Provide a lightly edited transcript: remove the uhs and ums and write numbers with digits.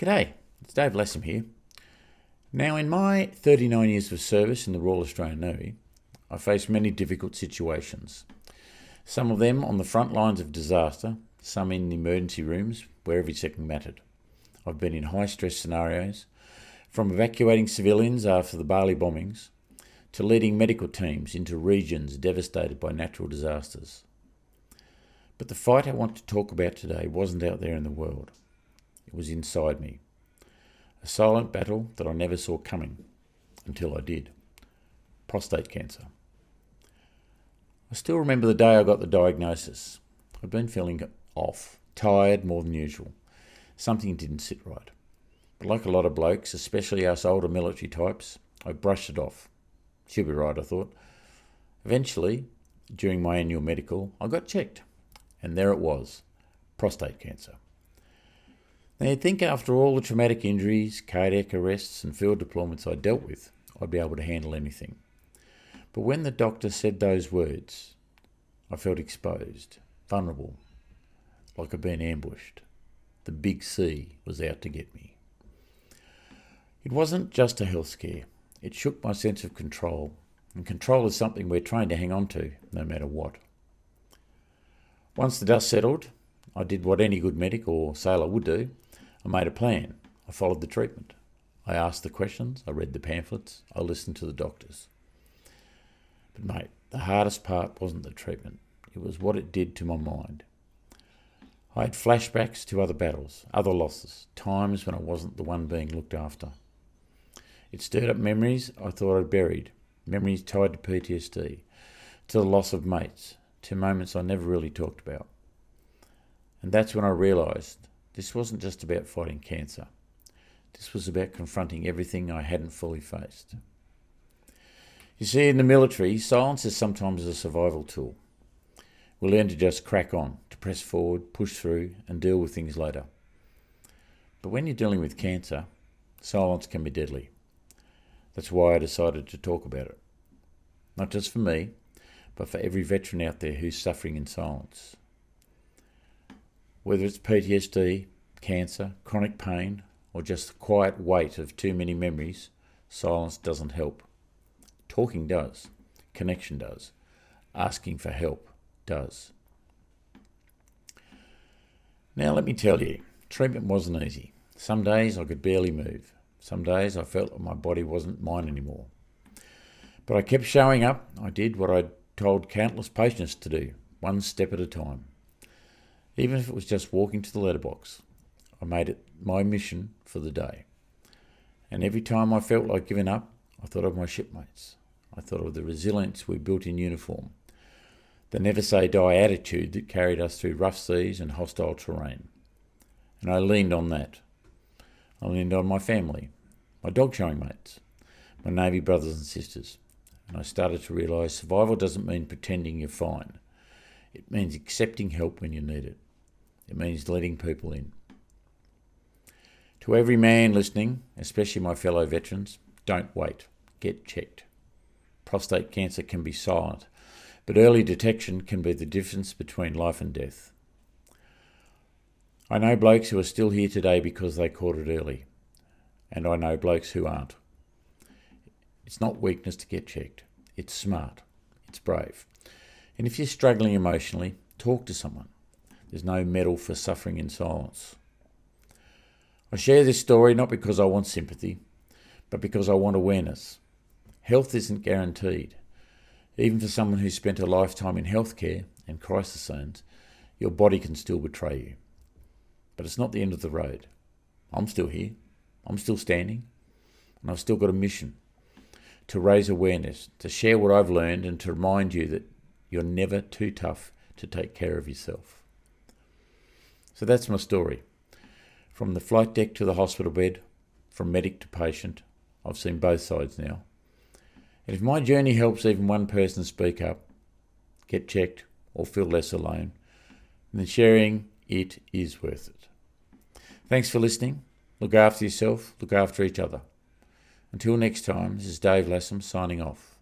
G'day, it's Dave Lassam here. Now, in my 39 years of service in the Royal Australian Navy, I faced many difficult situations. Some of them on the front lines of disaster, some in the emergency rooms where every second mattered. I've been in high-stress scenarios, from evacuating civilians after the Bali bombings to leading medical teams into regions devastated by natural disasters. But the fight I want to talk about today wasn't out there in the world. It was inside me. A silent battle that I never saw coming until I did. Prostate cancer. I still remember the day I got the diagnosis. I'd been feeling off, tired more than usual. Something didn't sit right. But like a lot of blokes, especially us older military types, I brushed it off. She'll be right, I thought. Eventually, during my annual medical, I got checked. And there it was, prostate cancer. Now you'd think after all the traumatic injuries, cardiac arrests and field deployments I dealt with, I'd be able to handle anything. But when the doctor said those words, I felt exposed, vulnerable, like I'd been ambushed. The big C was out to get me. It wasn't just a health scare. It shook my sense of control. And control is something we're trained to hang on to, no matter what. Once the dust settled, I did what any good medic or sailor would do. I made a plan. I followed the treatment. I asked the questions. I read the pamphlets. I listened to the doctors. But mate, the hardest part wasn't the treatment. It was what it did to my mind. I had flashbacks to other battles, other losses, times when I wasn't the one being looked after. It stirred up memories I thought I'd buried, memories tied to PTSD, to the loss of mates, to moments I never really talked about. And that's when I realised this wasn't just about fighting cancer. This was about confronting everything I hadn't fully faced. You see, in the military, silence is sometimes a survival tool. We learn to just crack on, to press forward, push through, and deal with things later. But when you're dealing with cancer, silence can be deadly. That's why I decided to talk about it. Not just for me, but for every veteran out there who's suffering in silence. Whether it's PTSD, cancer, chronic pain, or just the quiet weight of too many memories, silence doesn't help. Talking does. Connection does. Asking for help does. Now let me tell you, treatment wasn't easy. Some days I could barely move. Some days I felt like my body wasn't mine anymore. But I kept showing up. I did what I'd told countless patients to do, one step at a time. Even if it was just walking to the letterbox, I made it my mission for the day. And every time I felt like giving up, I thought of my shipmates. I thought of the resilience we built in uniform, the never say die attitude that carried us through rough seas and hostile terrain. And I leaned on that. I leaned on my family, my dog showing mates, my Navy brothers and sisters. And I started to realise survival doesn't mean pretending you're fine. It means accepting help when you need it. It means letting people in. To every man listening, especially my fellow veterans, don't wait. Get checked. Prostate cancer can be silent, but early detection can be the difference between life and death. I know blokes who are still here today because they caught it early, and I know blokes who aren't. It's not weakness to get checked. It's smart. It's brave. And if you're struggling emotionally, talk to someone. There's no medal for suffering in silence. I share this story not because I want sympathy, but because I want awareness. Health isn't guaranteed. Even for someone who's spent a lifetime in healthcare and crisis zones, your body can still betray you. But it's not the end of the road. I'm still here. I'm still standing. And I've still got a mission to raise awareness, to share what I've learned and to remind you that you're never too tough to take care of yourself. So that's my story. From the flight deck to the hospital bed, from medic to patient, I've seen both sides now. And if my journey helps even one person speak up, get checked, or feel less alone, then sharing it is worth it. Thanks for listening. Look after yourself, look after each other. Until next time, this is Dave Lassam signing off.